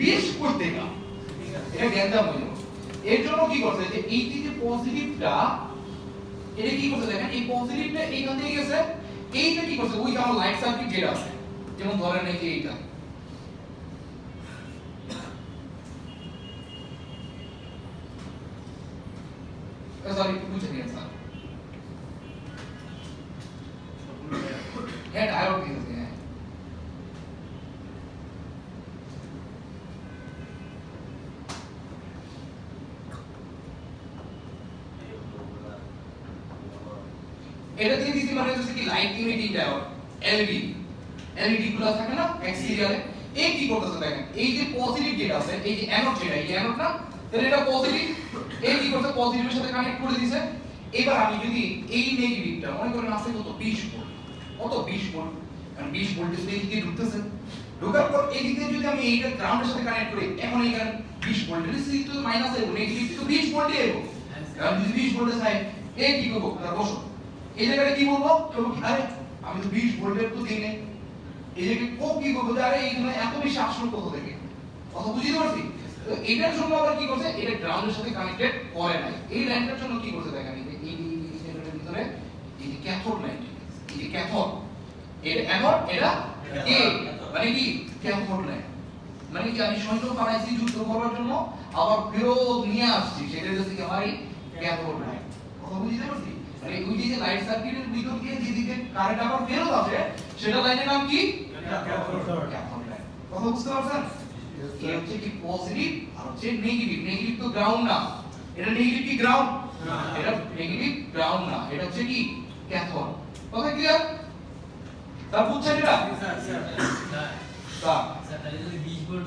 20 করতে গা এটা গ্যাঞ্জাম হয়ে যাবে। এর জন্য কি করছে যে এই যে পজিটিভটা এটা কি করছে দেখেন, এই পজিটিভটা এইখান থেকে গেছে, এইটা কি করছে ওই যে আমার লাইট সার্কিট যেটা আছে, যেমন ধরেন এই যে এইটা সরি বুঝে নিন স্যার, হ্যাঁ ডায়োড দিয়েছে হ্যাঁ, এটা দিয়ে দিছি মানে হচ্ছে কি light emitting diode LED, LED গুলো থাকে না এক সিরিয়ালে, এই কি করতেছে দেখেন, এই যে পজিটিভ যেটা আছে এই যে অ্যানোড যেটা, এই অ্যানোড না, তাহলে এটা পজিটিভ, এই কি করছে পজিটিভের সাথে কানেক্ট করে দিয়েছে। এবার আমি যদি এই নেগেটিভটা মনে করেন আছে কত 20 ভোল্ট, কত 20 ভোল্ট, কারণ 20 ভোল্টেজ এই দিকে ঢুকতেছে, ঢোকার পর এই দিকে যদি আমি এইটা গ্রাউন্ডের সাথে কানেক্ট করি, এখন এইখানে 20 ভোল্টের তো মাইনাস এর নেগেটিভ তো 20 ভোল্টই এলো, কারণ যদি 20 ভোল্টেজ হয় এই কি করব তার বসো এই জায়গায় কি বলবো, বলবো আরে আমি তো 20 ভোল্টের তো দিই নাই, এই জায়গায় ও কি করবো যে আরে এইখানে এত বেশি আসলো কোথা থেকে, কথা বুঝতে পারছি। তো এটার জন্য আবার কি করছে, এটা গ্রাউন্ডের সাথে কানেক্টেড করে নাই, এই লাইনটার জন্য কি করছে দেখেন, এই যে এর ভিতরে এই যে ক্যাথোড লাইন, এই যে ক্যাথোড, এটা অ্যানোড, এটা কে মানে কি ক্যাথোড লাইন, মানে কি আমি সৈন্য বানাইছি যুদ্ধ করার জন্য, আবার ফেরত নিয়ে আসছি সেটা হচ্ছে কি আমার এই ক্যাথোড লাইন, কথা বুঝতে পারছি। মানে ওই যে লাইট সার্কিটের ভিতর দিয়ে যেদিকে কারেন্ট আবার ফেরত আসে সেটা লাইনের নাম কি ক্যাথোড লাইন, কথা বুঝতে পারছেন। এই হচ্ছে কি পজিটিভ আর হচ্ছে নেগেটিভ, নেগেটিভ তো গ্রাউন্ড না, এটা নেগেটিভ কি গ্রাউন্ড না, এটা নেগেটিভ গ্রাউন্ড না, এটা হচ্ছে কি ক্যাথোড, কথা ক্লিয়ার স্যার বুঝছেন এটা স্যার স্যার স্যার তাহলে যদি 20 ভোল্ট